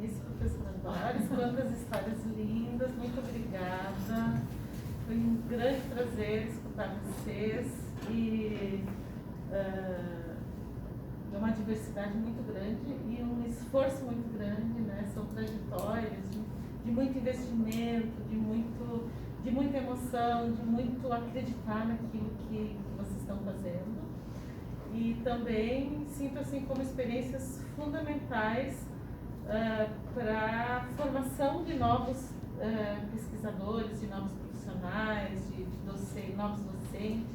Isso, professora Doris, quantas histórias lindas, muito obrigada. Foi um grande prazer escutar vocês e é uma diversidade muito grande e um esforço muito grande, né? São trajetórias de muito investimento, de muita emoção, de muito acreditar naquilo que vocês estão fazendo. E também sinto assim como experiências fundamentais para a formação de novos pesquisadores, de novos profissionais, de novos docentes,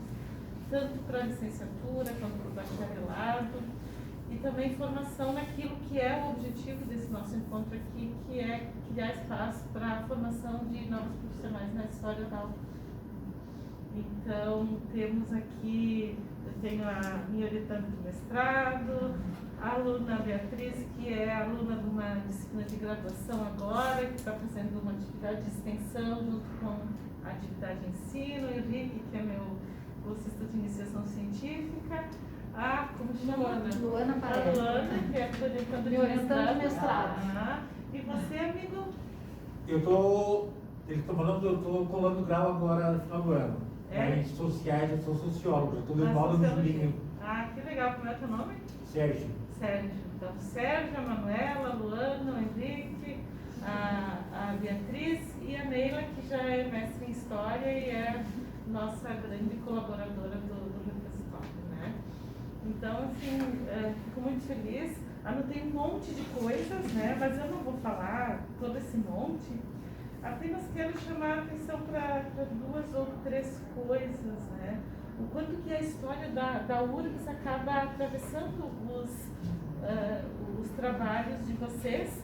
tanto para a licenciatura quanto para o bacharelado, e também formação naquilo que é o objetivo desse nosso encontro aqui, que é criar espaço para a formação de novos profissionais na história oral. Então, temos aqui, eu tenho a minha orientanda do mestrado, a aluna Beatriz, que é aluna de uma disciplina de graduação agora, que está fazendo uma atividade de extensão junto com a atividade de ensino, o Henrique, que é meu bolsista de iniciação científica, como chama? Luana Paré. A Luana, que é orientanda de mestrado. E você, amigo? Ele está falando, eu estou colando grau agora no final do ano. Em sociais, eu sou sociólogo, eu estou levando no livro. Que legal, como é o teu nome? Sérgio. Então, Sérgio, a Manuela, a Luana, o Henrique, a Beatriz e a Neila, que já é mestre em História e é nossa grande colaboradora do repositório, né? Então, assim, fico muito feliz. Anotei um monte de coisas, né? Mas eu não vou falar todo esse monte. Apenas quero chamar a atenção para 2 ou 3 coisas, né? O quanto que a história da URGS acaba atravessando os trabalhos de vocês,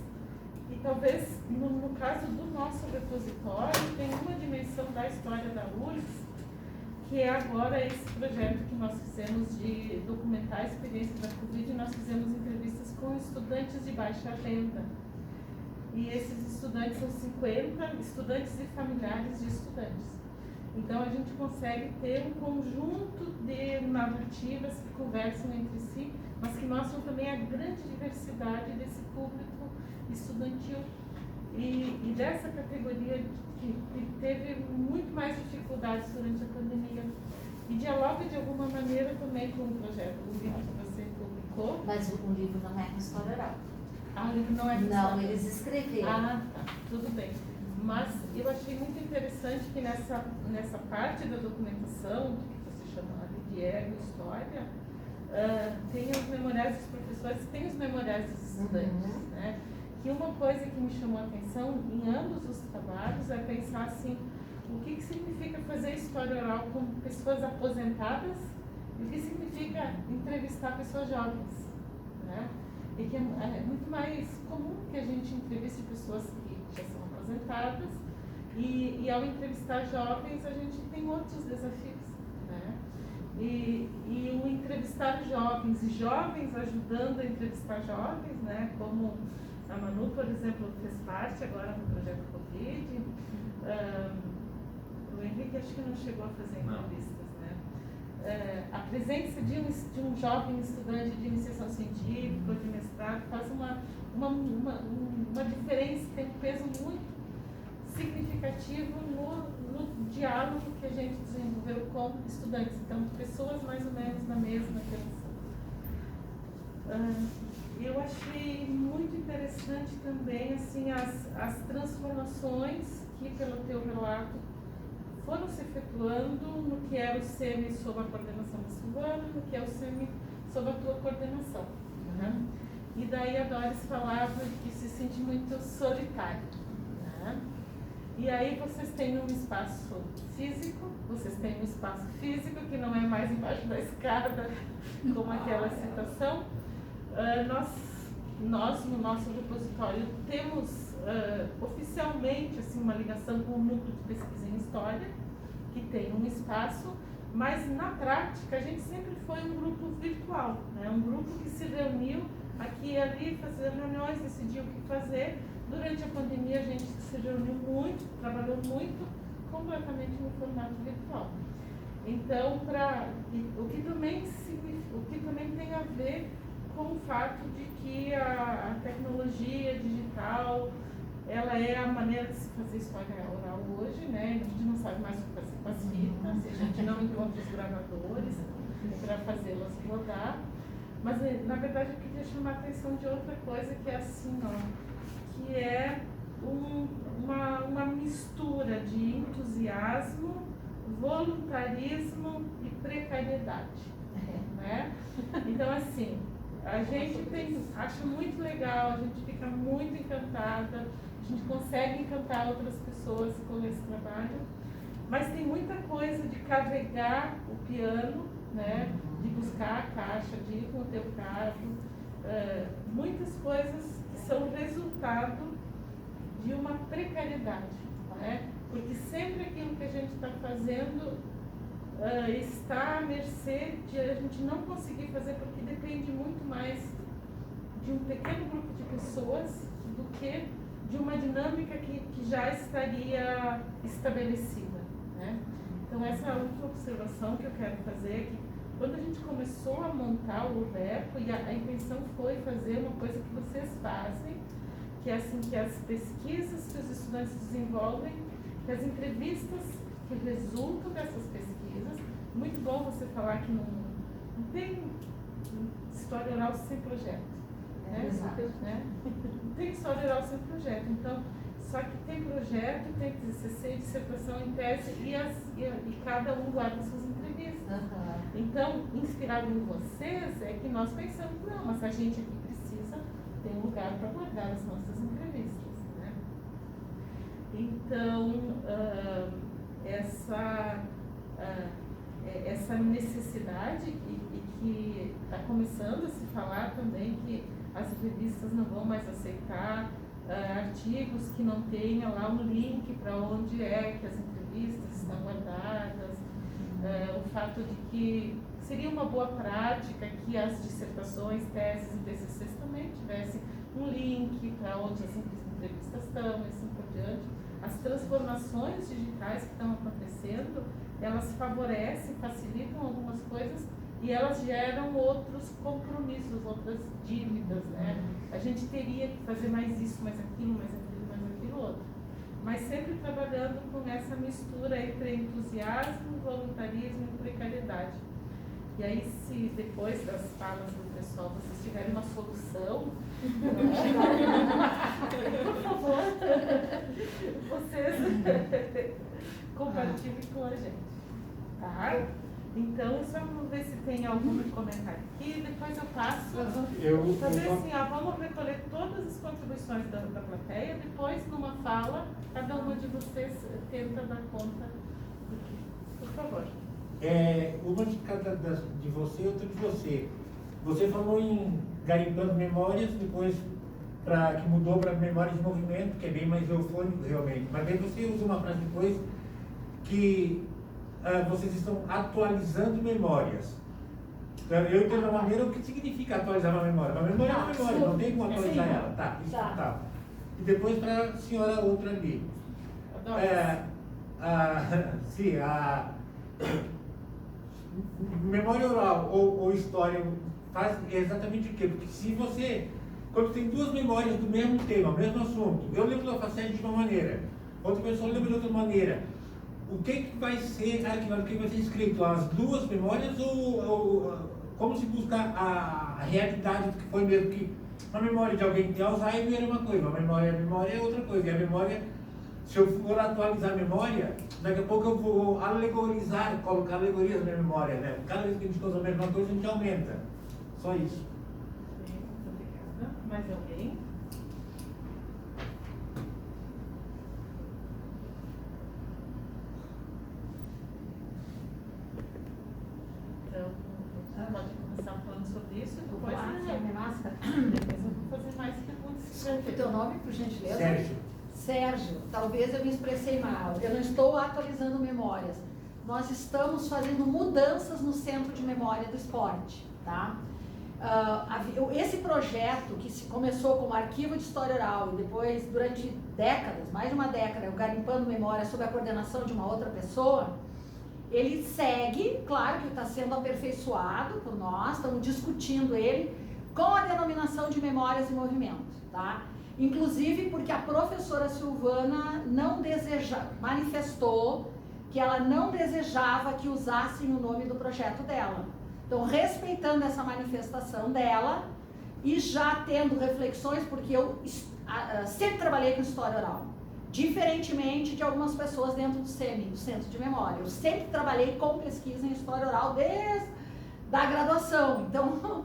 e talvez no caso do nosso repositório tem uma dimensão da história da URGS, que é agora esse projeto que nós fizemos de documentar a experiência da Covid. Nós fizemos entrevistas com estudantes de baixa renda. E esses estudantes são 50 estudantes e familiares de estudantes. Então a gente consegue ter um conjunto de narrativas que conversam entre si, mas que mostram também a grande diversidade desse público estudantil e dessa categoria que teve muito mais dificuldades durante a pandemia. E dialoga de alguma maneira também com o projeto, o livro que você publicou. Mas o livro não é com história oral. O livro não é com história oral. Não, eles escreveram. Tá, tudo bem. Mas eu achei muito interessante que nessa parte da documentação, que você chama de ego, história, tem os memoriais dos professores, tem os memoriais dos estudantes, né? E uma coisa que me chamou a atenção em ambos os trabalhos é pensar assim, o que significa fazer história oral com pessoas aposentadas e o que significa entrevistar pessoas jovens, né? E que é muito mais comum que a gente entreviste pessoas que já são aposentadas e ao entrevistar jovens a gente tem outros desafios, né? E o entrevistar jovens e jovens ajudando a entrevistar jovens, né? Como a Manu, por exemplo, fez parte agora no projeto Covid. O Henrique acho que não chegou a fazer entrevistas, né? A presença de um jovem estudante de iniciação científica ou de mestrado faz uma diferença, tem um peso muito significativo no diálogo que a gente desenvolveu com estudantes. Então, pessoas mais ou menos na mesma geração. Eu achei muito interessante também assim, as transformações que, pelo teu relato, foram se efetuando no que era o SEMI sob a coordenação da Silvana, no que é o SEMI sob a tua coordenação. Né? E daí a Doris falava que se sente muito solitária. Né? E aí vocês têm um espaço físico, que não é mais embaixo da escada, como aquela citação. Nós, no nosso repositório, temos oficialmente assim, uma ligação com o Núcleo de Pesquisa em História, que tem um espaço, mas na prática a gente sempre foi um grupo virtual, né? Um grupo que se reuniu aqui e ali, fazia reuniões, decidiu o que fazer. Durante a pandemia a gente se reuniu muito, trabalhou muito, completamente no formato virtual. Então, o que também tem a ver com o fato de que a tecnologia digital, ela é a maneira de se fazer história oral hoje, né? A gente não sabe mais o que fazer com as fitas, a gente não encontra os gravadores para fazê-las rodar. Mas, na verdade, eu queria chamar a atenção de outra coisa, que é assim, ó, que é uma mistura de entusiasmo, voluntarismo e precariedade, né? Então, assim, a gente acha muito legal, a gente fica muito encantada, a gente consegue encantar outras pessoas com esse trabalho, mas tem muita coisa de carregar o piano, né? De buscar a caixa, de ir com o teu carro, muitas coisas que são resultado de uma precariedade, né? Porque sempre aquilo que a gente está fazendo está à mercê de a gente não conseguir fazer, porque depende muito mais de um pequeno grupo de pessoas do que de uma dinâmica que já estaria estabelecida, né? Então essa é a última observação que eu quero fazer é que quando a gente começou a montar o Uberco, e a intenção foi fazer uma coisa que vocês fazem, que é assim, que as pesquisas que os estudantes desenvolvem, que as entrevistas que resultam dessas pesquisas, muito bom você falar que não tem história oral sem projeto, né? Né? Não tem história oral sem projeto, então, só que tem projeto, tem TCC, dissertação em tese, e cada um guarda suas entrevistas. Então, inspirado em vocês, é que nós pensamos, não, mas a gente aqui precisa ter um lugar para guardar as nossas entrevistas, né? Então, essa necessidade e que está começando a se falar também que as revistas não vão mais aceitar artigos que não tenha lá um link para onde é que as entrevistas estão guardadas, o fato de que seria uma boa prática que as dissertações, teses e TCCs também tivessem um link para onde as entrevistas estão e assim por diante. As transformações digitais que estão acontecendo, elas favorecem, facilitam algumas coisas e elas geram outros compromissos, outras dívidas, né? A gente teria que fazer mais isso, mais aquilo, mais aquilo, mais aquilo outro. Mas sempre trabalhando com essa mistura entre entusiasmo, voluntarismo e precariedade. E aí, se depois das falas do pessoal vocês tiverem uma solução, por favor, vocês compartilhem com a gente, tá? Então, só vamos ver se tem algum comentário aqui, depois eu passo. Fazer assim, ó, vamos recolher todas as contribuições da plateia, depois, numa fala, cada uma de vocês tenta dar conta do que. Por favor. Uma de cada de você e outra de você. Você falou em garimpando memórias, depois que mudou para memória de movimento, que é bem mais eufônico realmente. Mas aí você usa uma frase depois que vocês estão atualizando memórias. Então, eu entendo uma maneira o que significa atualizar uma memória. Uma memória é uma memória, não tem como atualizar ela. Tá, isso tá. E depois para a senhora outra ali. Sim, memória oral ou história faz exatamente o quê? Porque se você, quando tem duas memórias do mesmo tema, mesmo assunto, eu lembro da facete de uma maneira, outra pessoa lembra de outra maneira, o que vai ser arquivado, o que vai ser escrito? As duas memórias ou como se busca a realidade do que foi mesmo? Que uma memória de alguém que tem Alzheimer é uma coisa, uma memória é outra coisa, e a memória, se eu for atualizar a memória, daqui a pouco eu vou alegorizar, colocar alegorias na minha memória, né? Cada vez que a gente usa a mesma coisa, a gente aumenta. Só isso. Muito obrigada. Mais alguém? Então, pode começar falando sobre isso. Depois eu vou fazer mais perguntas. Desculpe o teu nome, por gentileza. Sérgio, talvez eu me expressei mal. Eu não estou atualizando memórias. Nós estamos fazendo mudanças no centro de memória do esporte, tá? Esse projeto que se começou como arquivo de história oral e depois, durante décadas, mais de uma década, o Garimpando Memória sob a coordenação de uma outra pessoa, ele segue, claro que está sendo aperfeiçoado por nós, estamos discutindo ele, com a denominação de Memórias e Movimento, tá? Inclusive porque a professora Silvana manifestou que ela não desejava que usassem o nome do projeto dela. Então, respeitando essa manifestação dela e já tendo reflexões, porque eu sempre trabalhei com história oral, diferentemente de algumas pessoas dentro do CEMI, do Centro de Memória. Eu sempre trabalhei com pesquisa em história oral desde a graduação. Então,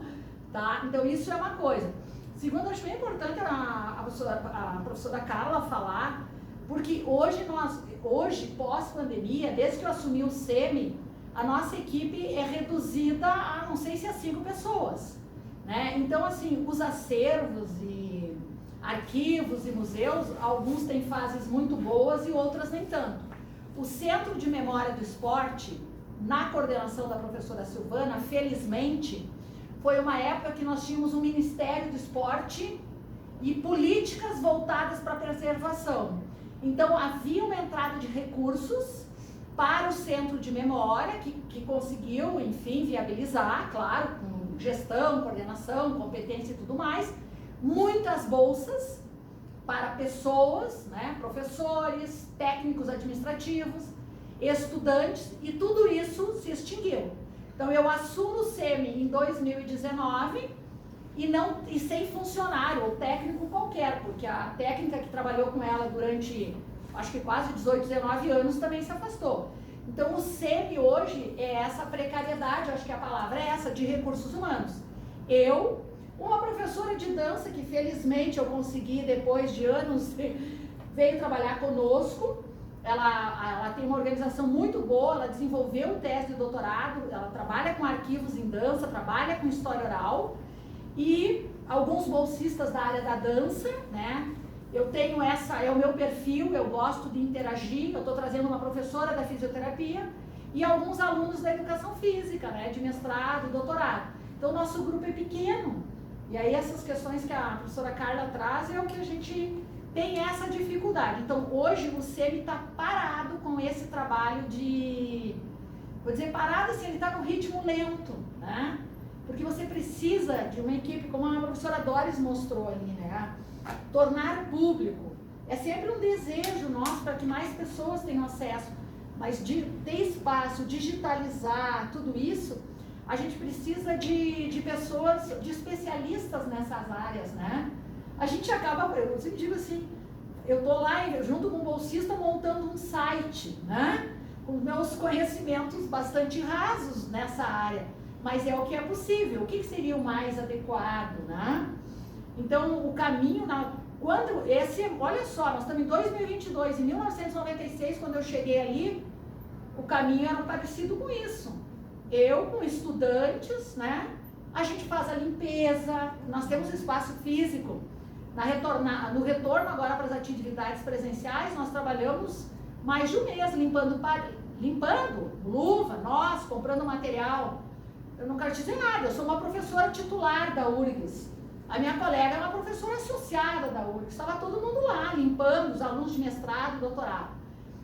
tá? Então isso é uma coisa. Segundo, acho bem importante a professora Carla falar, porque hoje, pós-pandemia, desde que eu assumi o CEMI, a nossa equipe é reduzida a, não sei se a 5 pessoas, né? Então, assim, os acervos e arquivos e museus, alguns têm fases muito boas e outras nem tanto. O Centro de Memória do Esporte, na coordenação da professora Silvana, felizmente, foi uma época que nós tínhamos um Ministério do Esporte e políticas voltadas para a preservação. Então, havia uma entrada de recursos para o Centro de Memória, que conseguiu, enfim, viabilizar, claro, com gestão, coordenação, competência e tudo mais, muitas bolsas para pessoas, né, professores, técnicos administrativos, estudantes, e tudo isso se extinguiu. Então, eu assumo o CEMI em 2019 e sem funcionário ou técnico qualquer, porque a técnica que trabalhou com ela durante, acho que quase 18, 19 anos também se afastou. Então, o CEMI hoje é essa precariedade, acho que a palavra é essa, de recursos humanos. Eu, uma professora de dança que felizmente eu consegui, depois de anos, veio trabalhar conosco. Ela tem uma organização muito boa, ela desenvolveu um teste de doutorado, ela trabalha com arquivos em dança, trabalha com história oral, e alguns bolsistas da área da dança, né? Eu tenho é o meu perfil, eu gosto de interagir, eu estou trazendo uma professora da fisioterapia e alguns alunos da educação física, né? De mestrado, doutorado. Então, o nosso grupo é pequeno, e aí essas questões que a professora Carla traz é o que a gente tem essa dificuldade. Então, hoje o CEMI está parado com esse trabalho de... Vou dizer parado assim, ele está num ritmo lento, né? Porque você precisa de uma equipe, como a professora Doris mostrou ali, né? Tornar público. É sempre um desejo nosso para que mais pessoas tenham acesso, mas de ter espaço, digitalizar, tudo isso, a gente precisa de pessoas, de especialistas nessas áreas, né? A gente acaba, eu sempre digo assim, eu estou lá junto com um bolsista montando um site, né? Com meus conhecimentos bastante rasos nessa área, mas é o que é possível. O que seria o mais adequado, né? Então, o caminho, olha só, nós estamos em 2022, em 1996, quando eu cheguei ali, o caminho era parecido com isso. Eu, com estudantes, né? A gente faz a limpeza, nós temos espaço físico. No retorno agora para as atividades presenciais, nós trabalhamos mais de um mês limpando luva, nós, comprando material. Eu não quero dizer nada, eu sou uma professora titular da URGS. A minha colega é uma professora associada da URGS. Estava todo mundo lá, limpando, os alunos de mestrado, doutorado.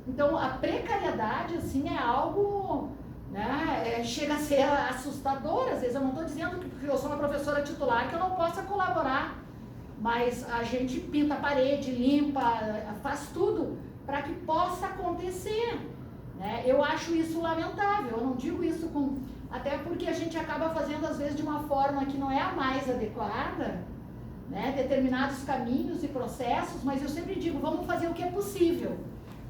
Então, a precariedade, assim, é algo, né, chega a ser assustador. Às vezes, eu não estou dizendo que porque eu sou uma professora titular que eu não possa colaborar. Mas a gente pinta a parede, limpa, faz tudo para que possa acontecer, né? Eu acho isso lamentável, eu não digo isso até porque a gente acaba fazendo às vezes de uma forma que não é a mais adequada, né? Determinados caminhos e processos, mas eu sempre digo, vamos fazer o que é possível,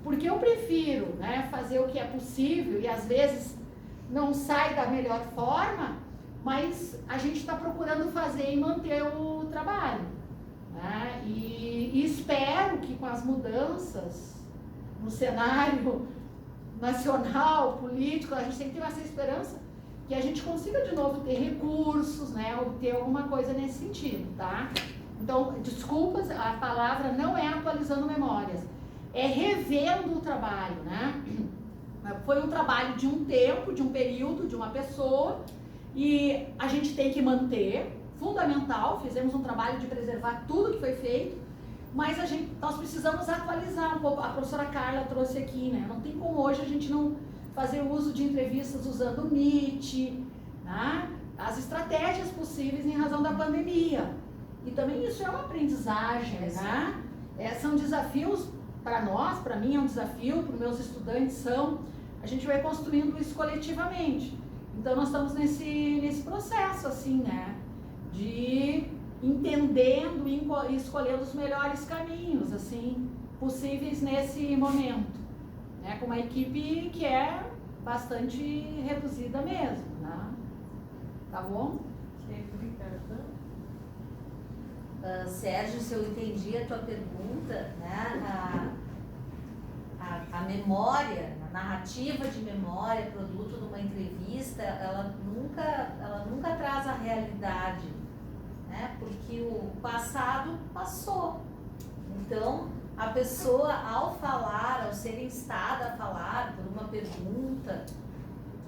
porque eu prefiro, né, fazer o que é possível e às vezes não sai da melhor forma, mas a gente está procurando fazer e manter o trabalho. E espero que com as mudanças no cenário nacional, político, a gente tem que ter essa esperança que a gente consiga de novo ter recursos, né, obter alguma coisa nesse sentido, tá? Então, desculpas, a palavra não é atualizando memórias, é revendo o trabalho, né? Foi um trabalho de um tempo, de um período, de uma pessoa, e a gente tem que manter. Fundamental, fizemos um trabalho de preservar tudo que foi feito, mas nós precisamos atualizar um pouco. A professora Carla trouxe aqui, né? Não tem como hoje a gente não fazer uso de entrevistas usando o Meet, né? as estratégias possíveis em razão da pandemia. E também isso é uma aprendizagem, né? São desafios para nós, para mim é um desafio, para os meus estudantes são. A gente vai construindo isso coletivamente. Então nós estamos nesse processo, assim, né? De entendendo e escolhendo os melhores caminhos, assim, possíveis nesse momento. Né? Com uma equipe que é bastante reduzida mesmo, né? Tá bom? Sérgio, se eu entendi a tua pergunta, né, a memória, a narrativa de memória, produto de uma entrevista, ela nunca traz a realidade, né, porque o passado passou. Então, a pessoa, ao falar, ao ser instada a falar por uma pergunta,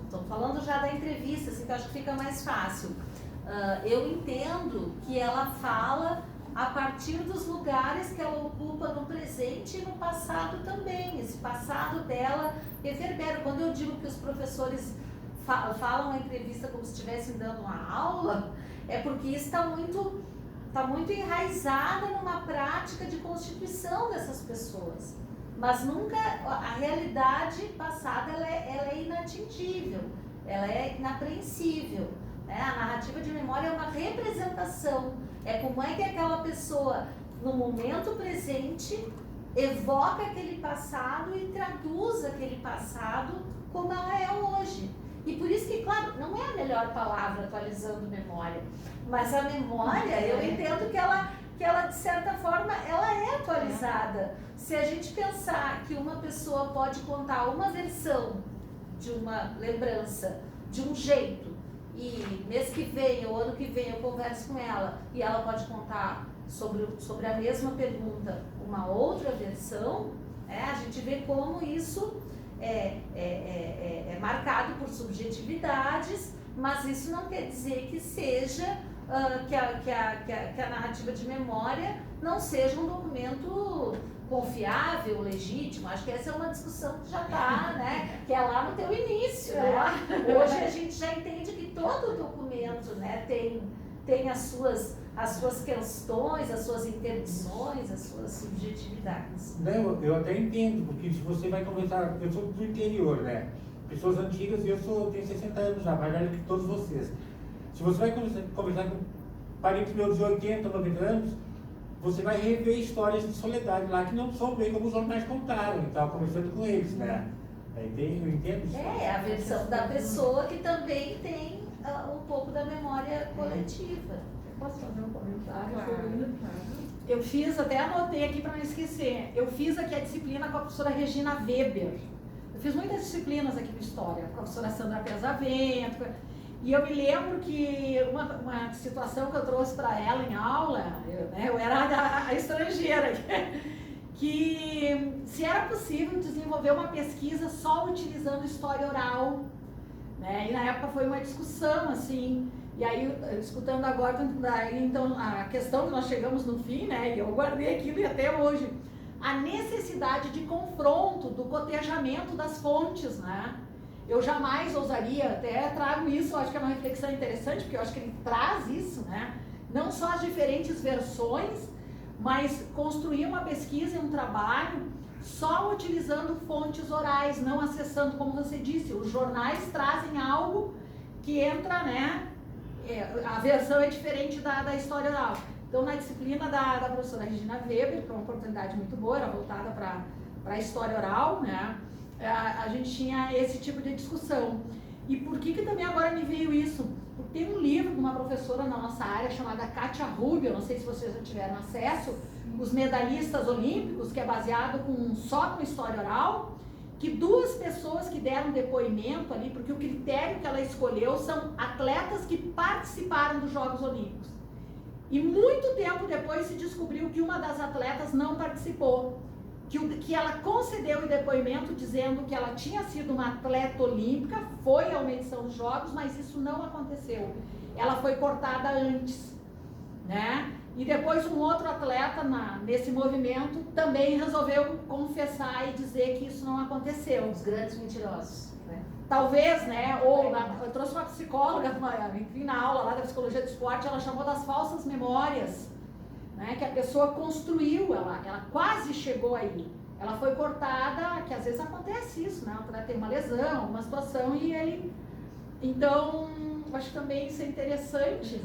estou falando já da entrevista, assim, que eu acho que fica mais fácil. Eu entendo que ela fala a partir dos lugares que ela ocupa no presente e no passado também. Esse passado dela reverbera. Quando eu digo que os professores falam a entrevista como se estivessem dando uma aula, é porque isso está muito enraizada numa prática de constituição dessas pessoas. Mas nunca, a realidade passada ela é inatingível, ela é inapreensível. A narrativa de memória é uma representação, é como é que aquela pessoa, no momento presente, evoca aquele passado e traduz aquele passado como ela é hoje. E por isso que, claro, não é a melhor palavra atualizando memória, mas a memória, eu entendo que ela de certa forma, ela é atualizada. Se a gente pensar que uma pessoa pode contar uma versão de uma lembrança de um jeito, e mês que vem ou ano que vem eu converso com ela e ela pode contar sobre a mesma pergunta uma outra versão, a gente vê como isso é marcado por subjetividades, mas isso não quer dizer que seja que a narrativa de memória não seja um documento confiável, legítimo. Acho que essa é uma discussão que já está, né, que é lá no teu início, né? Hoje a gente já entende que todo documento, né, tem as suas questões, as suas interdições, as suas subjetividades. Não, eu até entendo, porque se você vai conversar, eu sou do interior, né? Pessoas antigas e eu tenho 60 anos já, mais velho que todos vocês. Se você vai conversar com parentes meus de 80, 90 anos, você vai rever histórias de soledade lá que não são bem como os jornais contaram, estava conversando com eles, né? Eu entendo isso. É a versão da pessoa que também tem um pouco da memória coletiva. Posso fazer um comentário? Claro. Eu fiz, até anotei aqui para não esquecer, eu fiz aqui a disciplina com a professora Regina Weber. Eu fiz muitas disciplinas aqui de História, com a professora Sandra Pesavento. E eu me lembro que uma situação que eu trouxe para ela em aula, eu era a estrangeira, que se era possível desenvolver uma pesquisa só utilizando história oral, né? E na época foi uma discussão, assim, e aí, escutando agora, então, a questão que nós chegamos no fim, né, e eu guardei aquilo e até hoje, a necessidade de confronto, do cotejamento das fontes, né? Eu jamais ousaria, até trago isso, eu acho que é uma reflexão interessante, porque eu acho que ele traz isso, né? Não só as diferentes versões, mas construir uma pesquisa e um trabalho só utilizando fontes orais, não acessando, como você disse, os jornais trazem algo que entra, né? A versão é diferente da história oral. Então, na disciplina da professora Regina Weber, que é uma oportunidade muito boa, era voltada para a história oral, né? A gente tinha esse tipo de discussão. E por que também agora me veio isso? Porque tem um livro de uma professora na nossa área chamada Kátia Rubio, não sei se vocês já tiveram acesso, Os Medalhistas Olímpicos, que é baseado só com história oral, que duas pessoas que deram depoimento ali, porque o critério que ela escolheu são atletas que participaram dos Jogos Olímpicos. E muito tempo depois se descobriu que uma das atletas não participou. Que ela concedeu o depoimento dizendo que ela tinha sido uma atleta olímpica, foi a uma edição dos Jogos, mas isso não aconteceu. Ela foi cortada antes, né? E depois um outro atleta nesse movimento também resolveu confessar e dizer que isso não aconteceu. Os grandes mentirosos, né? talvez, né, eu trouxe uma psicóloga, enfim, na aula lá da psicologia do esporte, ela chamou das falsas memórias, né, que a pessoa construiu, ela quase chegou aí. Ela foi cortada, que às vezes acontece isso, né, para ter uma lesão, uma situação, e ele... Então, eu acho que também isso é interessante,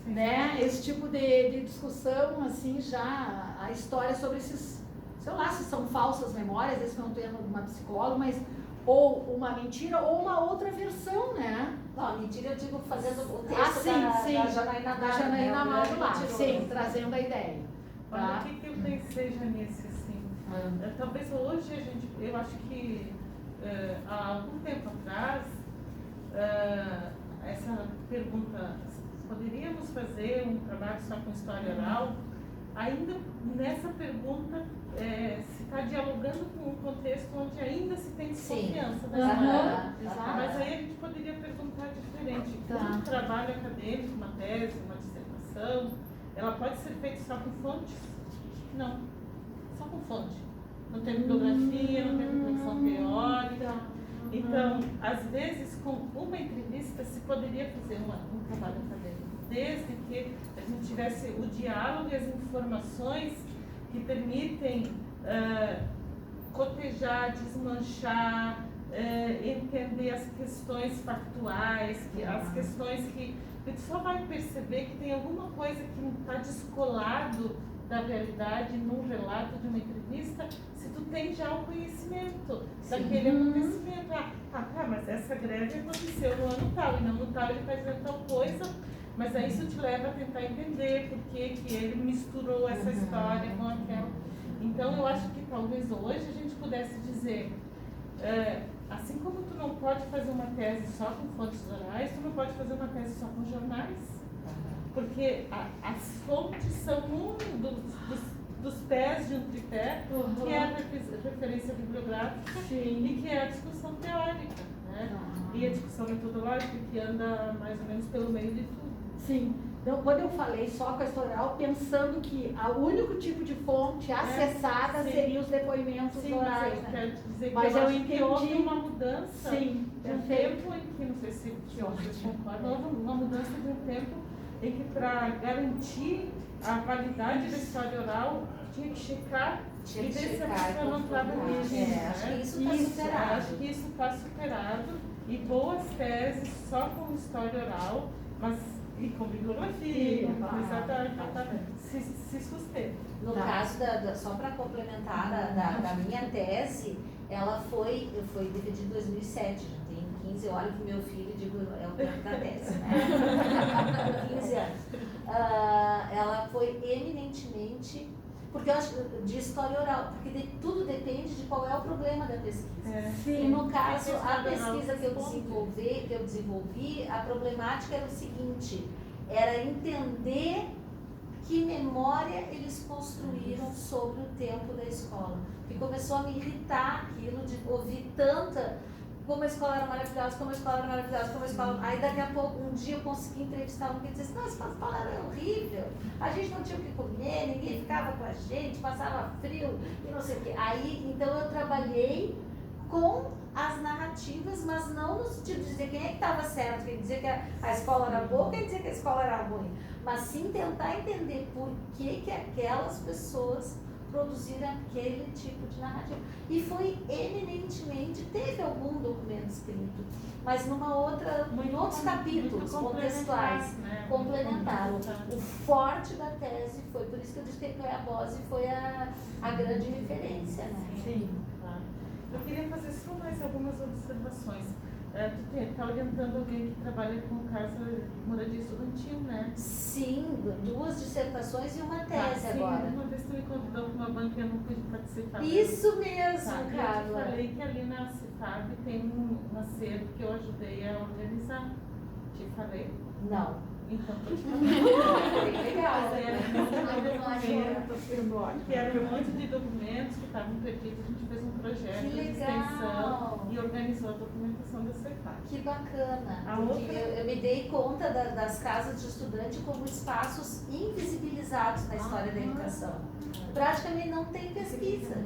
né, esse tipo de discussão, assim, já, a história sobre esses, sei lá, se são falsas memórias, esse foi um termo de uma psicóloga, mas... ou uma mentira, ou uma outra versão, né? Não, a mentira eu digo fazendo o texto da Janaína Amado lá, sim, trazendo a ideia. Olha, Tá? o que eu pensei já nisso, assim, talvez hoje eu acho que há algum tempo atrás, essa pergunta, poderíamos fazer um trabalho só com história oral? Ainda nessa pergunta, se está dialogando com um contexto onde ainda se tem desconfiança da história. Mas aí a gente poderia perguntar diferente. Um trabalho acadêmico, uma tese, uma dissertação, ela pode ser feita só com fontes? Não, só com fonte. Não tem bibliografia, não tem produção teórica. Então, às vezes, com uma entrevista se poderia fazer um trabalho acadêmico, desde que a gente tivesse o diálogo e as informações que permitem cotejar, desmanchar, entender as questões factuais, as questões que tu só vai perceber que tem alguma coisa que não está descolado da realidade num relato de uma entrevista, se tu tem já o conhecimento daquele acontecimento. Mas essa greve aconteceu no ano tal, e não no tal ele está dizendo tal coisa, mas aí isso te leva a tentar entender por que ele misturou essa história com aquela. Então eu acho que talvez hoje a gente pudesse dizer, assim como tu não pode fazer uma tese só com fontes orais, tu não pode fazer uma tese só com jornais. Porque as fontes são um dos pés de um tripé, que é a referência bibliográfica e que é a discussão teórica, né? E a discussão metodológica, que anda mais ou menos pelo meio de tudo. Sim. Então, quando eu falei só com a história oral, pensando que o único tipo de fonte acessada seria os depoimentos orais. Mas eu quero dizer mas que eu entendi que houve uma mudança de um tempo em que, não sei se vocês concordam, houve uma mudança de um tempo em que, para garantir a validade da história oral, tinha que checar e ver se a pessoa não estava nisso. Acho que isso está superado. Acho que isso está superado, e boas teses só com história oral, mas e com bibliografia, se sustenta. No caso, só para complementar, da minha tese, ela foi dividida em 2007, já tem 15, eu olho para o meu filho e digo, é o tempo da tese, né? 15 anos. Ela foi eminentemente, porque eu acho, de história oral, porque tudo depende de qual é o problema da pesquisa. E no caso, a pesquisa que eu desenvolvi, a problemática era o seguinte, era entender que memória eles construíram sobre o tempo da escola. E começou a me irritar aquilo de ouvir tanta, como a escola era maravilhosa, como a escola era maravilhosa, como a escola... Aí daqui a pouco, um dia eu consegui entrevistar alguém que disse, nossa, a escola era horrível, a gente não tinha o que comer, ninguém ficava com a gente, passava frio e não sei o quê. Aí, então eu trabalhei com as narrativas, mas não no sentido de dizer quem é que estava certo, quem dizia que a escola era boa, quem dizia que a escola era ruim, mas sim tentar entender por que aquelas pessoas produziram aquele tipo de narrativa. E foi eminentemente, teve algum documento escrito, mas em outros capítulos contextuais, né? Complementaram. O forte da tese foi, por isso que eu disse que a Cléa Bose foi a grande referência, né? Sim, claro. Eu queria fazer só mais algumas observações. Tu está orientando alguém que trabalha com casa de moradia estudantil, né? Sim, 2 dissertações e uma tese agora. Uma vez tu me convidou para uma banca e eu não pude participar. Isso mesmo, Carla. Eu te falei que ali na Cifab tem um acervo que eu ajudei a organizar. Te falei? Não. Então, Legal. Que era um monte de documentos que estavam perdidos. A gente fez um projeto de extensão e organizou a documentação da Cefap. Que bacana. Porque eu me dei conta das casas de estudante como espaços invisibilizados na história da educação. Praticamente não tem pesquisa.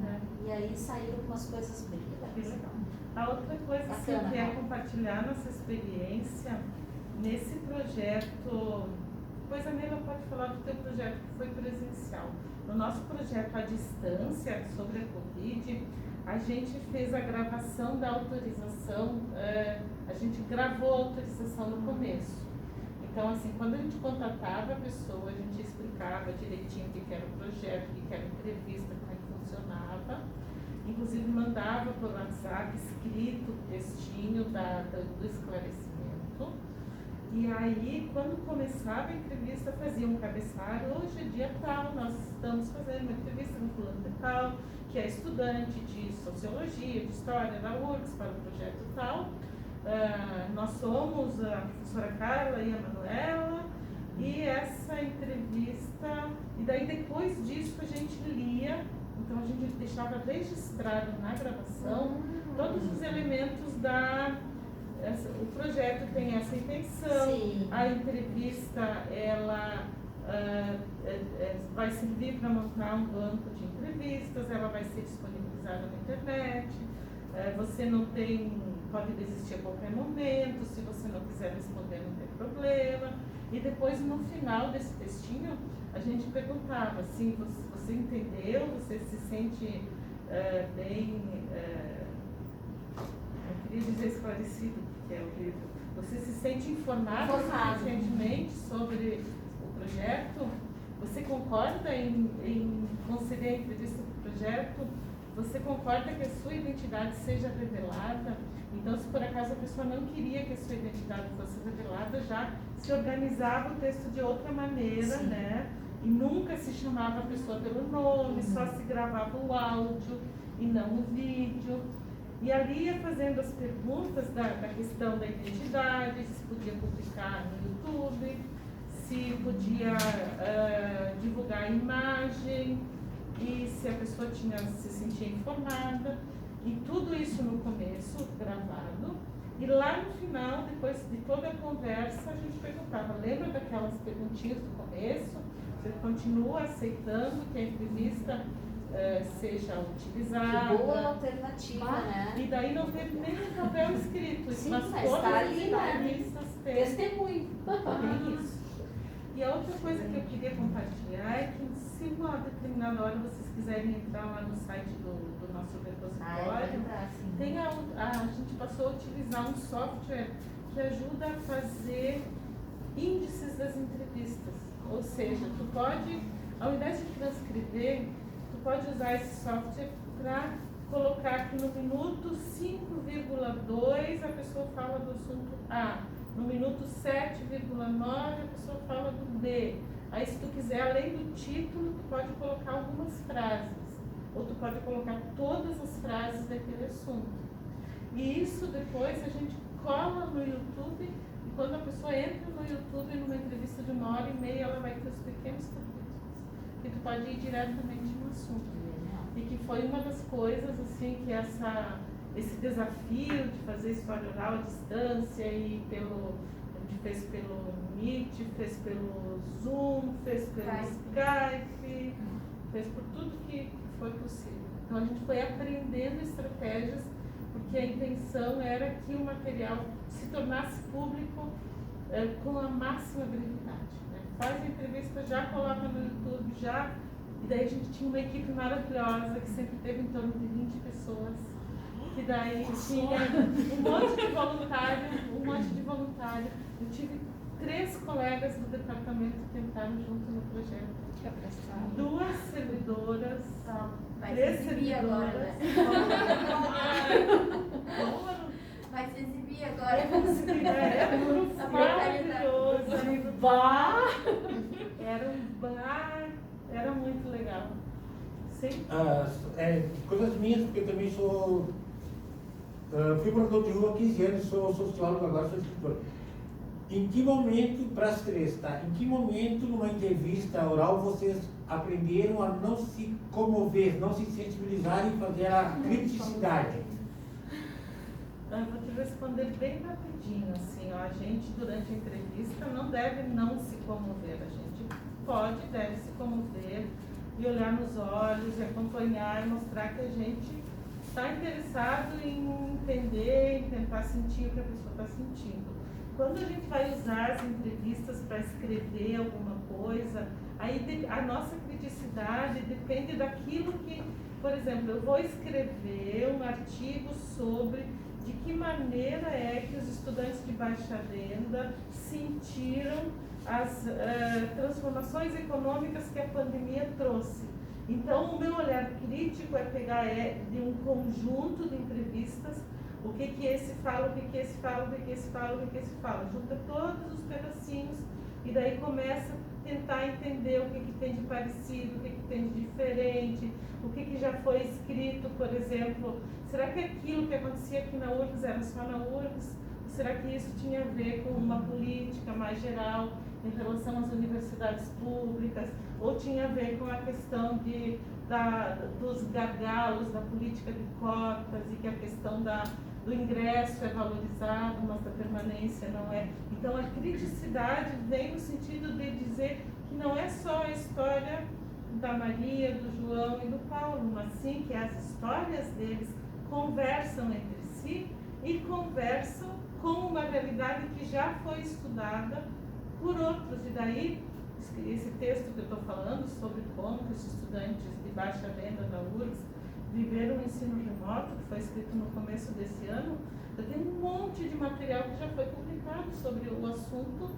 né? E aí saíram umas coisas bem Que legais. legal. A outra coisa assim, Bacana, que é né? compartilhar nossa experiência nesse projeto. Depois a Neila pode falar do teu projeto que foi presencial. No nosso projeto à distância sobre a Covid, a gente fez a gravação da autorização, a gente gravou a autorização no começo. Então, assim, quando a gente contatava a pessoa, a gente explicava direitinho o que era o projeto, o que era a entrevista, como é que funcionava. Inclusive, mandava por WhatsApp escrito o textinho do esclarecimento. E aí, quando começava a entrevista, fazia um cabeçalho. Hoje é dia tal, nós estamos fazendo uma entrevista com fulano de tal, que é estudante de Sociologia, de História da URGS para o projeto tal. Nós somos a professora Carla e a Manuela, e essa entrevista, e daí depois disso a gente lia, então a gente deixava registrado na gravação todos os elementos o projeto tem essa intenção. Sim. A entrevista ela vai servir para montar um banco de entrevistas, ela vai ser disponibilizada na internet, você não pode desistir a qualquer momento, se você não quiser responder não tem problema. E depois no final desse textinho a gente perguntava assim, você entendeu, você se sente bem, eu queria dizer esclarecido, que é horrível, você se sente informado suficientemente sobre o projeto, você concorda em conceder a entrevista para o projeto, você concorda que a sua identidade seja revelada. Então, se por acaso a pessoa não queria que a sua identidade fosse revelada, já se organizava o texto de outra maneira, Sim. né? E nunca se chamava a pessoa pelo nome, só se gravava o áudio e não o vídeo. E ali ia fazendo as perguntas da questão da identidade, se podia publicar no YouTube, se podia divulgar a imagem e se a pessoa se sentia informada. E tudo isso no começo, gravado. E lá no final, depois de toda a conversa, a gente perguntava, lembra daquelas perguntinhas do começo? Você continua aceitando que a entrevista seja utilizada? Que boa alternativa, né? E daí não teve nem um papel escrito, Sim, mas mas todas tá as ali, né? entrevistas têm. Testemunho. Tem isso. E a outra coisa que eu queria compartilhar é que se uma determinada hora vocês quiserem entrar lá no site do nosso repositório, a gente passou a utilizar um software que ajuda a fazer índices das entrevistas. Ou seja, tu pode, ao invés de transcrever, tu pode usar esse software para colocar que no minuto 5,2 a pessoa fala do assunto A, no minuto 7,9 a pessoa fala do B. Aí se tu quiser, além do título, tu pode colocar algumas frases, ou tu pode colocar todas as frases daquele assunto. E isso depois a gente cola no YouTube, e quando a pessoa entra no YouTube numa entrevista de 1h30, ela vai ter os pequenos capítulos, e tu pode ir diretamente no assunto. E que foi uma das coisas, assim, que esse desafio de fazer história oral à distância e a gente fez pelo Meet, fez pelo Zoom, fez pelo Skype, fez por tudo que foi possível. Então a gente foi aprendendo estratégias, porque a intenção era que o material se tornasse público com a máxima brevidade, né? Faz a entrevista, já coloca no YouTube, e daí a gente tinha uma equipe maravilhosa que sempre teve em torno de 20 pessoas, que daí tinha um monte de voluntário. Eu tive 3 colegas do departamento que entraram junto no projeto. Que abraçado. 2 servidoras, Vai 3 se exibir agora, servidoras. né? Vai se exibir agora. É maravilhoso. Era um bar, era muito legal. Sim. Coisas minhas, porque eu também fui morador de rua há 15 anos, sou sociólogo, agora sou escritor. Em que momento, para as 3, tá? Em que momento numa entrevista oral vocês aprenderam a não se comover, não se sensibilizar e fazer a criticidade? Eu vou te responder bem rapidinho, assim, ó, a gente durante a entrevista não deve não se comover, a gente deve se comover, e olhar nos olhos, e acompanhar e mostrar que a gente está interessado em entender, em tentar sentir o que a pessoa está sentindo. Quando a gente vai usar as entrevistas para escrever alguma coisa, aí a nossa criticidade depende daquilo que, por exemplo, eu vou escrever um artigo sobre de que maneira é que os estudantes de baixa renda sentiram as transformações econômicas que a pandemia trouxe. Então, o meu olhar crítico é pegar de um conjunto de entrevistas, o que esse fala, o que esse fala, o que esse fala, o que esse fala. Junta todos os pedacinhos e daí começa a tentar entender o que tem de parecido, o que tem de diferente, o que já foi escrito, por exemplo. Será que aquilo que acontecia aqui na URGS era só na URGS? Ou será que isso tinha a ver com uma política mais geral em relação às universidades públicas? Ou tinha a ver com a questão dos gargalos da política de cotas e que a questão do ingresso é valorizado, mas da permanência não é? Então, a criticidade vem no sentido de dizer que não é só a história da Maria, do João e do Paulo, mas sim que as histórias deles conversam entre si e conversam com uma realidade que já foi estudada por outros. E daí, esse texto que eu estou falando sobre como os estudantes de baixa renda da URGS viveram o ensino remoto, que foi escrito no começo desse ano, eu tenho um monte de material que já foi publicado sobre o assunto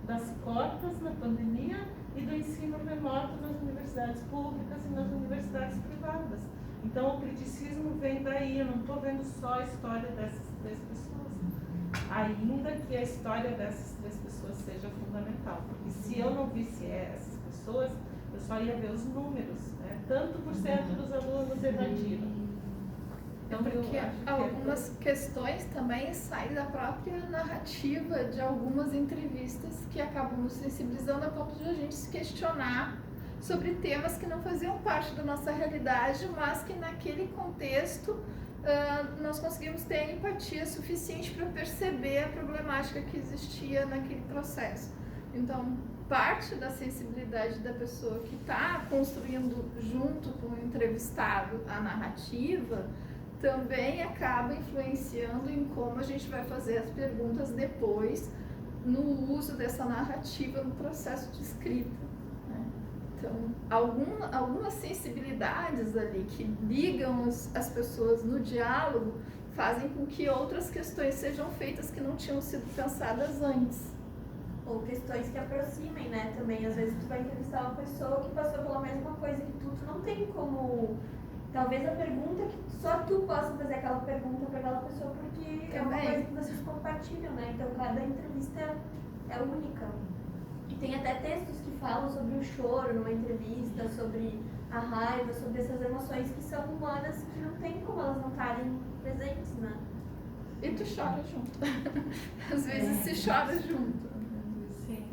das cotas na pandemia e do ensino remoto nas universidades públicas e nas universidades privadas. Então, o criticismo vem daí. Eu não estou vendo só a história dessas 3 pessoas, ainda que a história dessas 3 pessoas seja fundamental, porque se eu não visse essas pessoas, eu só ia ver os números, né? Tanto por cento dos alunos evadiram. Então, Porque algumas questões também saem da própria narrativa de algumas entrevistas que acabam nos sensibilizando a ponto de a gente se questionar sobre temas que não faziam parte da nossa realidade, mas que naquele contexto nós conseguimos ter empatia suficiente para perceber a problemática que existia naquele processo. Então, parte da sensibilidade da pessoa que está construindo junto com o entrevistado a narrativa também acaba influenciando em como a gente vai fazer as perguntas depois no uso dessa narrativa no processo de escrita, né? Então, algumas sensibilidades ali que ligam as pessoas no diálogo fazem com que outras questões sejam feitas que não tinham sido pensadas antes. Ou questões que aproximem, né? Também, às vezes, tu vai entrevistar uma pessoa que passou pela mesma coisa que tu não tem como... Talvez a pergunta que só tu possa fazer aquela pergunta para aquela pessoa, porque é uma coisa que vocês compartilham, né? Então, cada entrevista é única. E tem até textos que falam sobre o choro numa entrevista, sobre a raiva, sobre essas emoções que são humanas, que não tem como elas não estarem presentes, né? E tu chora junto. Às vezes se chora junto.